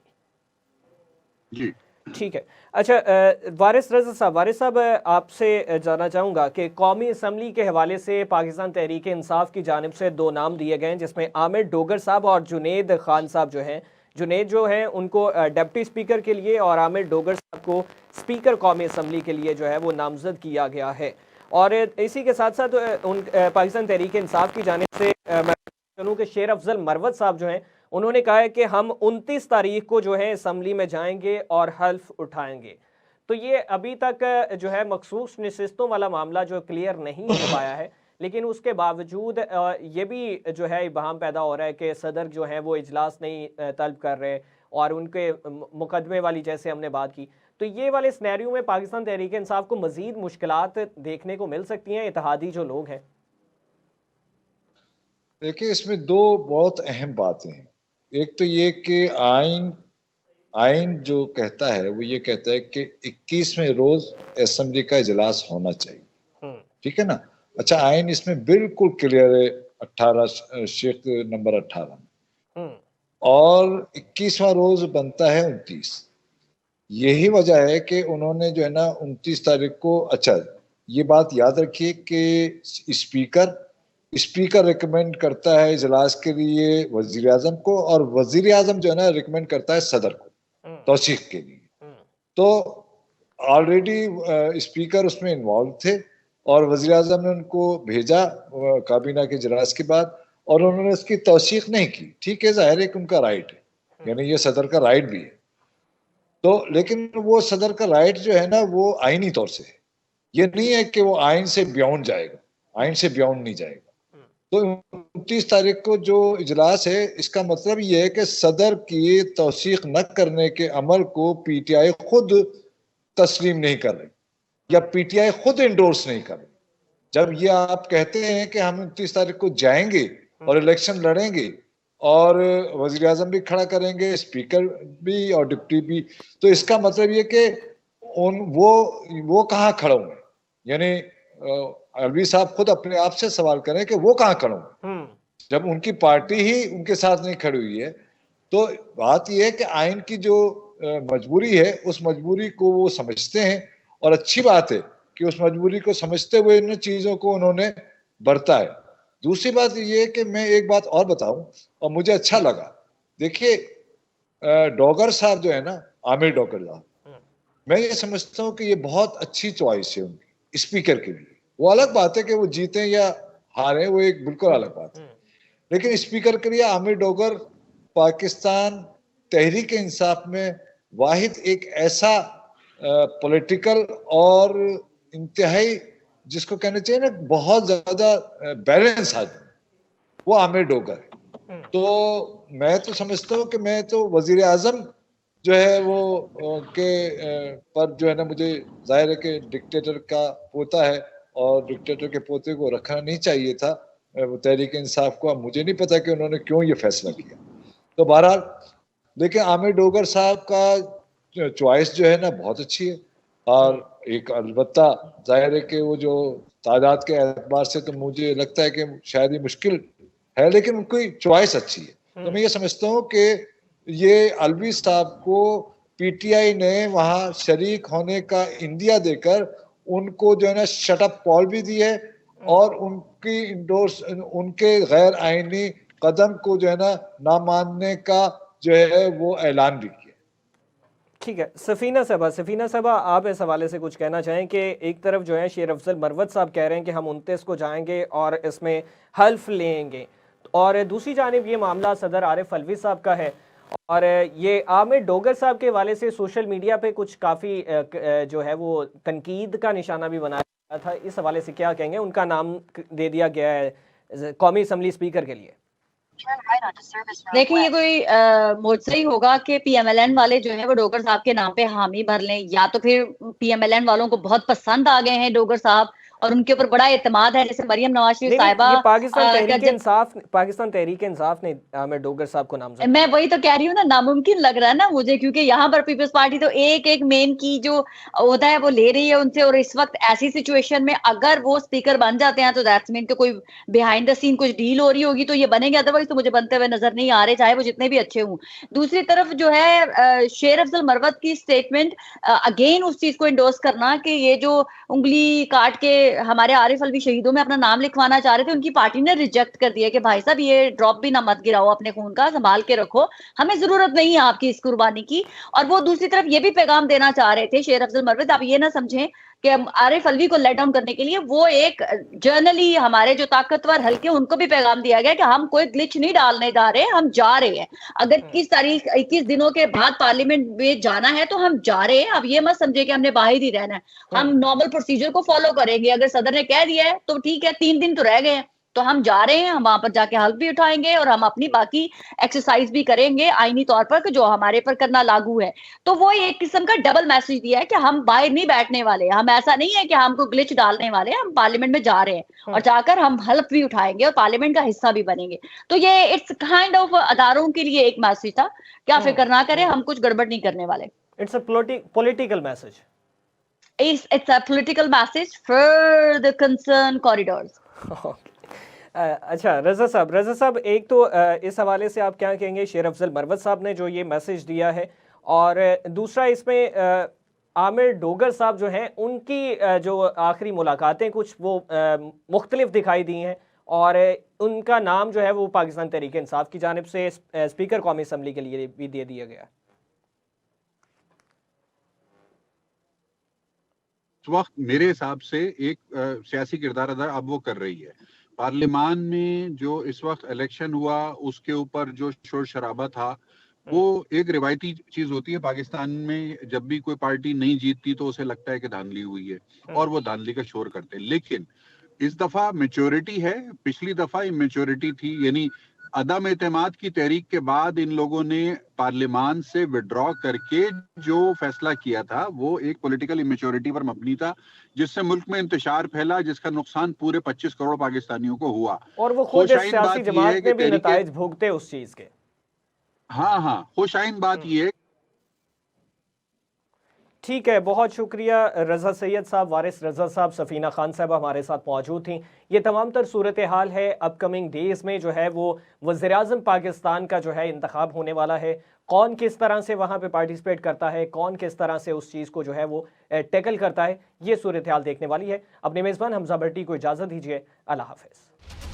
جی ٹھیک ہے. اچھا وارث رضا صاحب، وارث صاحب آپ سے جاننا چاہوں گا کہ قومی اسمبلی کے حوالے سے پاکستان تحریک انصاف کی جانب سے 2 نام دیے گئے ہیں، جس میں عامر ڈوگر صاحب اور جنید خان صاحب جو ہیں. جنید جو ہیں ان کو ڈپٹی اسپیکر کے لیے، اور عامر ڈوگر صاحب کو اسپیکر قومی اسمبلی کے لیے جو ہے وہ نامزد کیا گیا ہے. اور اسی کے ساتھ ساتھ پاکستان تحریک انصاف کی جانب سے کہ شیر افضل مروت صاحب جو ہیں انہوں نے کہا ہے کہ ہم 29 تاریخ کو جو ہے اسمبلی میں جائیں گے اور حلف اٹھائیں گے. تو یہ ابھی تک جو ہے مخصوص نشستوں والا معاملہ جو کلیئر نہیں ہو پایا ہے، لیکن اس کے باوجود یہ بھی جو ہے ابہام پیدا ہو رہا ہے کہ صدر جو ہے وہ اجلاس نہیں طلب کر رہے، اور ان کے مقدمے والی جیسے ہم نے بات کی. تو یہ والے سینیریو میں پاکستان تحریک انصاف کو مزید مشکلات دیکھنے کو مل سکتی ہیں اتحادی جو لوگ ہیں. دیکھیں اس میں 2 بہت اہم باتیں ہیں. ایک تو یہ کہ آئین جو کہتا ہے وہ یہ کہتا ہے کہ 21ویں روز اسمبلی کا اجلاس ہونا چاہیے. ٹھیک ہے نا؟ اچھا آئین اس میں بالکل کلیئر ہے 18 شیخ نمبر 18 میں، اور 21واں روز بنتا ہے 29. یہی وجہ ہے کہ انہوں نے جو ہے نا 29 تاریخ کو، اچھا یہ بات یاد رکھیے کہ اسپیکر ریکمینڈ کرتا ہے اجلاس کے لیے وزیر اعظم کو، اور وزیر اعظم جو ہے نا ریکمینڈ کرتا ہے صدر کو توثیق کے لیے. تو آلریڈی اسپیکر اس میں انوالو تھے، اور وزیر اعظم نے ان کو بھیجا کابینہ کے اجلاس کے بعد، اور انہوں نے اس کی توثیق نہیں کی. ٹھیک ہے، ظاہر ہے کہ ان کا رائٹ ہے، یعنی یہ صدر کا رائٹ بھی ہے. تو لیکن وہ صدر کا رائٹ جو ہے نا وہ آئینی طور سے ہے، یہ نہیں ہے کہ وہ آئین سے بیونڈ جائے گا، آئین سے بیونڈ نہیں جائے گا. تو 29 تاریخ کو جو اجلاس ہے اس کا مطلب یہ ہے کہ صدر کی توثیق نہ کرنے کے عمل کو پی ٹی آئی خود تسلیم نہیں کر رہی یا پی ٹی آئی خود انڈورس نہیں کر رہی. جب یہ آپ کہتے ہیں کہ ہم 29 تاریخ کو جائیں گے اور الیکشن لڑیں گے اور وزیر اعظم بھی کھڑا کریں گے، اسپیکر بھی اور ڈپٹی بھی، تو اس کا مطلب یہ کہ وہ کہاں کھڑے ہوئے؟ یعنی الوی صاحب خود اپنے آپ سے سوال کریں کہ وہ کہاں کھڑے ہوئے جب ان کی پارٹی ہی ان کے ساتھ نہیں کھڑی ہوئی ہے. تو بات یہ ہے کہ آئین کی جو مجبوری ہے اس مجبوری کو وہ سمجھتے ہیں، اور اچھی بات ہے کہ اس مجبوری کو سمجھتے ہوئے ان چیزوں کو انہوں نے برتا ہے. دوسری بات یہ ہے کہ میں ایک بات اور بتاؤں اور مجھے اچھا لگا. دیکھیے ڈوگر صاحب جو ہے نا، عامر ڈوگر صاحب، میں یہ سمجھتا ہوں کہ یہ بہت اچھی چوائس ہے ان کی اسپیکر کے لیے. وہ الگ بات ہے کہ وہ جیتیں یا ہاریں، وہ ایک بالکل الگ بات ہے، لیکن اسپیکر کے لیے عامر ڈوگر پاکستان تحریک انصاف میں واحد ایک ایسا پولیٹیکل اور انتہائی جس کو کہنا چاہیے نا بہت زیادہ بیلنس آدمی، وہ عامر ڈوگر ہے. تو میں تو سمجھتا ہوں کہ میں تو وزیر اعظم جو ہے وہ کے پر جو ہے نا، مجھے ظاہر ہے کہ ڈکٹیٹر کا پوتا ہے اور ڈکٹیٹر کے پوتے کو رکھنا نہیں چاہیے تھا تحریک انصاف کو. مجھے نہیں پتا کہ انہوں نے کیوں یہ فیصلہ کیا. تو بہرحال لیکن عامر ڈوگر صاحب کا چوائس جو ہے نا بہت اچھی ہے، اور ایک البتہ ظاہر ہے کہ وہ جو تعداد کے اعتبار سے تو مجھے لگتا ہے کہ شاید یہ مشکل ہے، لیکن ان کی چوائس اچھی ہے. تو میں یہ سمجھتا ہوں کہ یہ الوی صاحب کو پی ٹی آئی نے وہاں شریک ہونے کا اندیا دے کر ان کو جو ہے نا شٹ اپ کال بھی دی ہے، اور ان کی ان کے غیر آئینی قدم کو جو ہے نا نہ ماننے کا جو ہے وہ اعلان بھی کیا. ٹھیک ہے سفینہ صاحبہ آپ اس حوالے سے کچھ کہنا چاہیں کہ ایک طرف جو ہے شیر افضل مروت صاحب کہہ رہے ہیں کہ ہم 29 کو جائیں گے اور اس میں حلف لیں گے، اور دوسری جانب یہ معاملہ صدر عارف الوی صاحب کا ہے، اور یہ عامر ڈوگر صاحب کے حوالے سے سوشل میڈیا پہ کچھ کافی جو ہے وہ تنقید کا نشانہ بھی بنایا گیا تھا. اس حوالے سے کیا کہیں گے؟ ان کا نام دے دیا گیا ہے قومی اسمبلی اسپیکر کے لیے. دیکھیں یہ کوئی معجزہ ہی ہوگا کہ پی ایم ایل این والے جو ہیں وہ ڈوگر صاحب کے نام پہ حامی بھر لیں، یا تو پھر پی ایم ایل این والوں کو بہت پسند آ گئے ہیں ڈوگر صاحب اور ان کے اوپر بڑا اعتماد ہے. جیسے مریم نواز شریف صاحبہ، یہ پاکستان تحریک انصاف نے عامر ڈوگر صاحب کو نامزد، میں وہی تو کہہ رہی ہوں نا، ناممکن لگ رہا ہے نا مجھے، کیونکہ یہاں پر پیپلز پارٹی تو ایک مین کی جو ہوتا ہے وہ لے رہی ہے ان سے، اور اس وقت ایسی سچویشن میں اگر وہ اسپیکر بن جاتے ہیں تو دیٹس مین کہ کوئی بیہائنڈ دا سین کچھ ڈیل ہو رہی ہوگی تو یہ بنیں گے، ادروائز تو مجھے بنتے ہوئے نظر نہیں آ رہے، چاہے وہ جتنے بھی اچھے ہوں. دوسری طرف جو ہے شیر افضل مروت کی سٹیٹمنٹ اگین اس چیز کو انڈورس کرنا کہ یہ جو انگلی کاٹ کے ہمارے عارف الوی شہیدوں میں اپنا نام لکھوانا چاہ رہے تھے، ان کی پارٹی نے ریجیکٹ کر دیا کہ بھائی صاحب یہ ڈراپ بھی نہ مت گراؤ اپنے خون کا، سنبھال کے رکھو، ہمیں ضرورت نہیں ہے آپ کی اس قربانی کی. اور وہ دوسری طرف یہ بھی پیغام دینا چاہ رہے تھے شیر افضل مروت، آپ یہ نہ سمجھیں کہ عارف الوی کو لیٹ ڈاؤن کرنے کے لیے، وہ ایک جرنلی ہمارے جو طاقتور حلقے ان کو بھی پیغام دیا گیا کہ ہم کوئی گلچ نہیں ڈالنے جا رہے، ہم جا رہے ہیں. اگر 21 دنوں کے بعد پارلیمنٹ میں جانا ہے تو ہم جا رہے ہیں. اب یہ مت سمجھے کہ ہم نے باہر ہی رہنا ہے، ہم نارمل پروسیجر کو فالو کریں گے. اگر صدر نے کہہ دیا ہے تو ٹھیک ہے، 3 دن تو رہ گئے ہیں تو ہم جا رہے ہیں، ہم وہاں پر جا کے حلف بھی اٹھائیں گے اور ہم اپنی باقی ایکسرسائز بھی کریں گے آئینی طور پر کہ جو ہمارے پر کرنا لاگو ہے. تو وہ ایک قسم کا ڈبل میسج دیا ہے کہ ہم باہر نہیں بیٹھنے والے، ہم ایسا نہیں ہے کہ ہم کو گلچ ڈالنے والے، ہم پارلیمنٹ میں جا رہے ہیں اور جا کر ہم حلف بھی اٹھائیں گے اور پارلیمنٹ کا حصہ بھی بنیں گے. تو یہ اٹس کائنڈ آف اداروں کے لیے ایک میسج تھا کہ آپ فکر نہ کریں، ہم کچھ گڑبڑ نہیں کرنے والے. It's a political message. It's a political message for the concerned corridors. اچھا رضا صاحب ایک تو اس حوالے سے آپ کیا کہیں گے شیر افضل مروت صاحب نے جو یہ میسج دیا ہے، اور دوسرا اس میں عامر ڈوگر صاحب جو ہیں ان کی جو آخری ملاقاتیں کچھ وہ مختلف دکھائی دی ہیں، اور ان کا نام جو ہے وہ پاکستان تحریک انصاف کی جانب سے اسپیکر قومی اسمبلی کے لیے بھی دے دیا گیا. اس وقت میرے حساب سے ایک سیاسی کردار ادا اب وہ کر رہی ہے. پارلیمان میں جو اس وقت الیکشن ہوا اس کے اوپر جو شور شرابہ تھا وہ ایک روایتی چیز ہوتی ہے پاکستان میں. جب بھی کوئی پارٹی نہیں جیتتی تو اسے لگتا ہے کہ دھاندلی ہوئی ہے اور وہ دھاندلی کا شور کرتے ہیں. لیکن اس دفعہ میچورٹی ہے, پچھلی دفعہ میچورٹی تھی, یعنی عدم اعتماد کی تحریک کے بعد ان لوگوں نے پارلیمان سے وڈرا کر کے جو فیصلہ کیا تھا وہ ایک پولیٹیکل امیچورٹی پر مبنی تھا, جس سے ملک میں انتشار پھیلا, جس کا نقصان پورے 25 کروڑ پاکستانیوں کو ہوا. اور وہ خود سیاسی جماعت میں بھی نتائج بھوگتے اس چیز کے. ہاں خوش آئند بات یہ ہے. ٹھیک ہے, بہت شکریہ رضا سید صاحب, وارث رضا صاحب, سفینہ خان صاحب ہمارے ساتھ موجود تھیں. یہ تمام تر صورتحال ہے. اپ کمنگ ڈیز میں جو ہے وہ وزیر اعظم پاکستان کا جو ہے انتخاب ہونے والا ہے. کون کس طرح سے وہاں پہ پارٹیسپیٹ کرتا ہے, کون کس طرح سے اس چیز کو جو ہے وہ ٹیکل کرتا ہے, یہ صورتحال دیکھنے والی ہے. اپنے میزبان حمزہ بھٹی کو اجازت دیجیے. اللہ حافظ.